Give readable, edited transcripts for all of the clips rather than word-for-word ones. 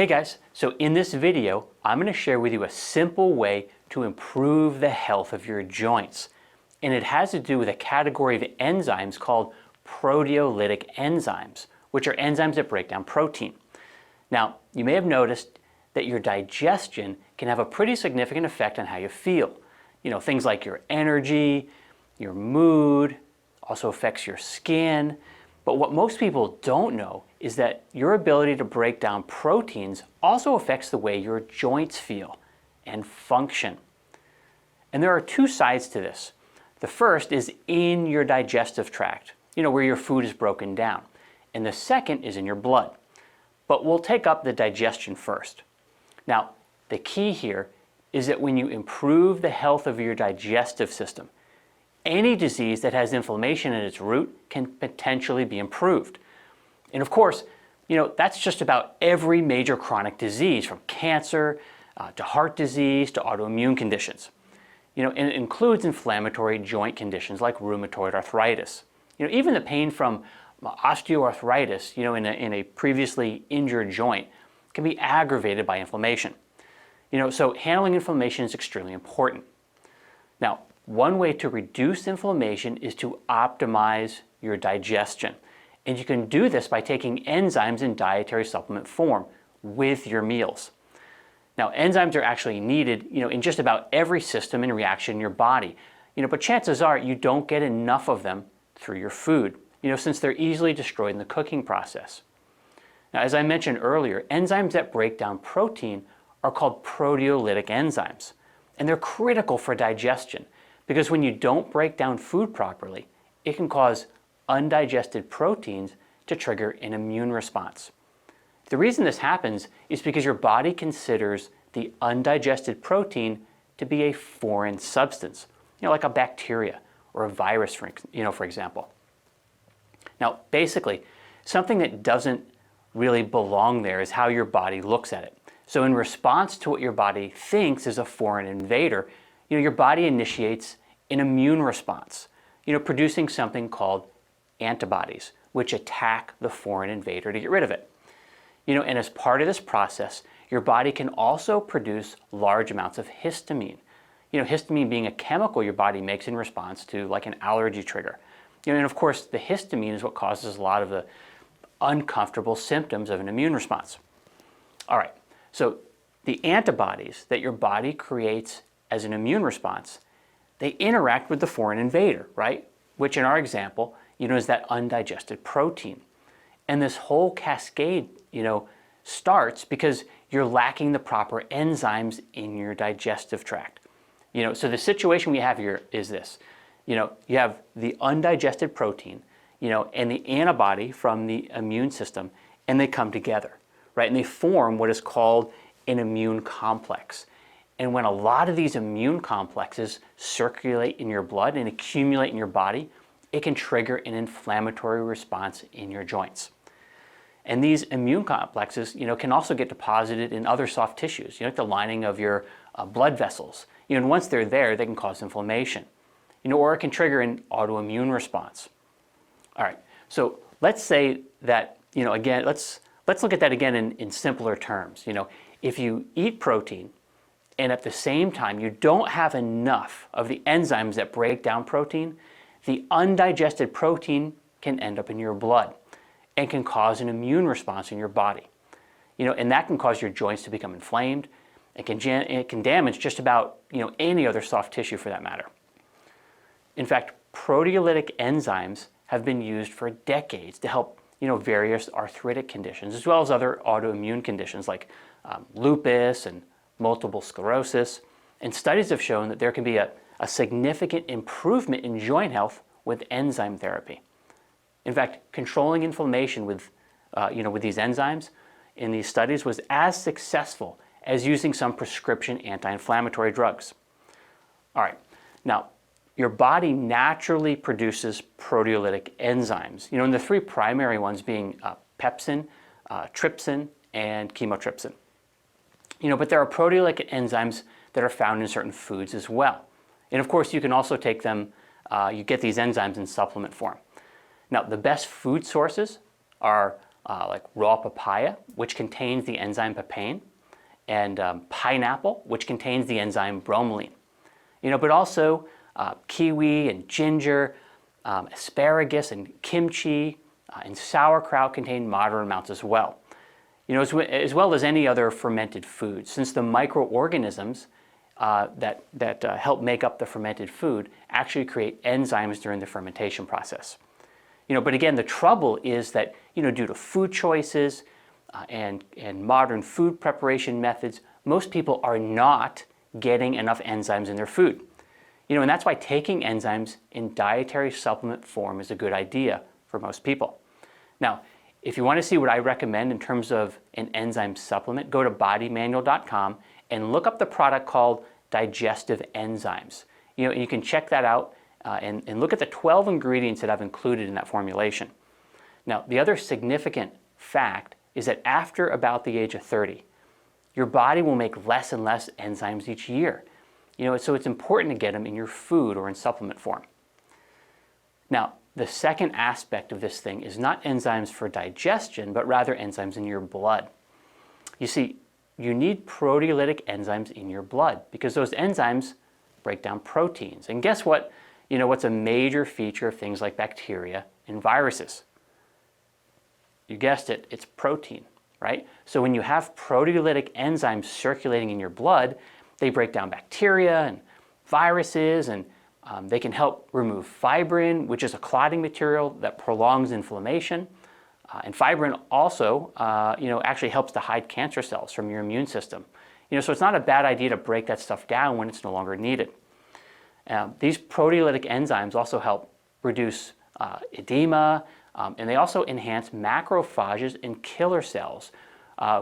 Hey guys, so in this video, I'm going to share with you a simple way to improve the health of your joints. And it has to do with a category of enzymes called proteolytic enzymes, which are enzymes that break down protein. Now, you may have noticed that your digestion can have a pretty significant effect on how you feel. Things like your energy, your mood, also affects your skin. But what most people don't know is that your ability to break down proteins also affects the way your joints feel and function. And there are two sides to this. The first is in your digestive tract, where your food is broken down. And the second is in your blood. But we'll take up the digestion first. Now, the key here is that when you improve the health of your digestive system, any disease that has inflammation at its root can potentially be improved. And of course, that's just about every major chronic disease, from cancer to heart disease to autoimmune conditions. And it includes inflammatory joint conditions like rheumatoid arthritis. Even the pain from osteoarthritis, in a previously injured joint can be aggravated by inflammation. So handling inflammation is extremely important. Now, one way to reduce inflammation is to optimize your digestion. And you can do this by taking enzymes in dietary supplement form with your meals. Now, enzymes are actually needed, in just about every system and reaction in your body. But chances are you don't get enough of them through your food, since they're easily destroyed in the cooking process. Now, as I mentioned earlier, enzymes that break down protein are called proteolytic enzymes. And they're critical for digestion, because when you don't break down food properly, it can cause undigested proteins to trigger an immune response. The reason this happens is because your body considers the undigested protein to be a foreign substance, like a bacteria or a virus, for example. Now, basically, something that doesn't really belong there is how your body looks at it. So in response to what your body thinks is a foreign invader, your body initiates an immune response, producing something called antibodies, which attack the foreign invader to get rid of it. And as part of this process, your body can also produce large amounts of histamine. Histamine being a chemical your body makes in response to like an allergy trigger. And of course, the histamine is what causes a lot of the uncomfortable symptoms of an immune response. All right, so the antibodies that your body creates as an immune response, they interact with the foreign invader, right? Which in our example, is that undigested protein. And this whole cascade, starts because you're lacking the proper enzymes in your digestive tract. So the situation we have here is this. You have the undigested protein, and the antibody from the immune system, and they come together, right? And they form what is called an immune complex. And when a lot of these immune complexes circulate in your blood and accumulate in your body, it can trigger an inflammatory response in your joints. And these immune complexes, can also get deposited in other soft tissues, like the lining of your blood vessels. And once they're there, they can cause inflammation, or it can trigger an autoimmune response. All right, so let's say that, again, let's look at that again in simpler terms. If you eat protein, and at the same time you don't have enough of the enzymes that break down protein, the undigested protein can end up in your blood and can cause an immune response in your body. And that can cause your joints to become inflamed. It can damage just about any other soft tissue for that matter. In fact, proteolytic enzymes have been used for decades to help various arthritic conditions, as well as other autoimmune conditions like lupus and multiple sclerosis. And studies have shown that there can be a significant improvement in joint health with enzyme therapy. In fact, controlling inflammation with these enzymes in these studies was as successful as using some prescription anti-inflammatory drugs. All right, now your body naturally produces proteolytic enzymes, and the three primary ones being pepsin, trypsin, and chymotrypsin. But there are proteolytic enzymes that are found in certain foods as well. And of course, you can also take them, you get these enzymes in supplement form. Now, the best food sources are like raw papaya, which contains the enzyme papain, and pineapple, which contains the enzyme bromelain. But also kiwi and ginger, asparagus and kimchi, and sauerkraut contain moderate amounts as well. As well as any other fermented food, since the microorganisms that help make up the fermented food actually create enzymes during the fermentation process. But again, the trouble is that due to food choices and modern food preparation methods, most people are not getting enough enzymes in their food. And that's why taking enzymes in dietary supplement form is a good idea for most people. Now, if you want to see what I recommend in terms of an enzyme supplement, go to BodyManual.com and look up the product called Digestive Enzymes. And you can check that out and look at the 12 ingredients that I've included in that formulation. Now, the other significant fact is that after about the age of 30, your body will make less and less enzymes each year. So it's important to get them in your food or in supplement form. Now, the second aspect of this thing is not enzymes for digestion, but rather enzymes in your blood. You see, you need proteolytic enzymes in your blood because those enzymes break down proteins. And guess what? What's a major feature of things like bacteria and viruses? You guessed it, it's protein, right? So when you have proteolytic enzymes circulating in your blood, they break down bacteria and viruses, and they can help remove fibrin, which is a clotting material that prolongs inflammation. And fibrin also, actually helps to hide cancer cells from your immune system. So it's not a bad idea to break that stuff down when it's no longer needed. These proteolytic enzymes also help reduce edema, and they also enhance macrophages and killer cells,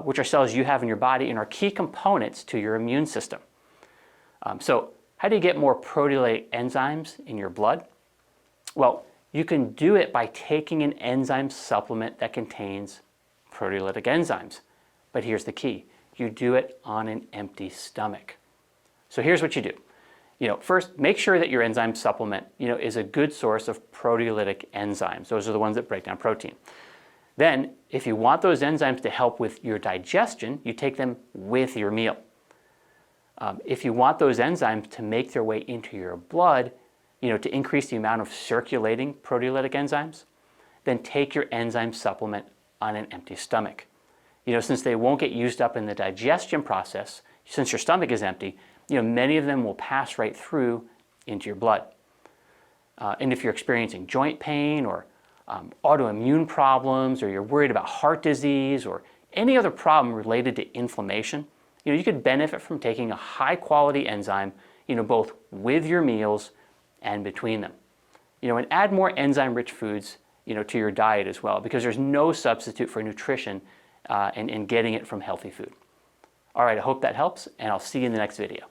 which are cells you have in your body and are key components to your immune system. So how do you get more proteolytic enzymes in your blood? Well, you can do it by taking an enzyme supplement that contains proteolytic enzymes. But here's the key. You do it on an empty stomach. So here's what you do. First, make sure that your enzyme supplement, is a good source of proteolytic enzymes. Those are the ones that break down protein. Then, if you want those enzymes to help with your digestion, you take them with your meal. If you want those enzymes to make their way into your blood, to increase the amount of circulating proteolytic enzymes, then take your enzyme supplement on an empty stomach. Since they won't get used up in the digestion process, since your stomach is empty, many of them will pass right through into your blood. And if you're experiencing joint pain or autoimmune problems, or you're worried about heart disease or any other problem related to inflammation, you could benefit from taking a high-quality enzyme, both with your meals and between them. And add more enzyme-rich foods, to your diet as well, because there's no substitute for nutrition and getting it from healthy food. All right, I hope that helps, and I'll see you in the next video.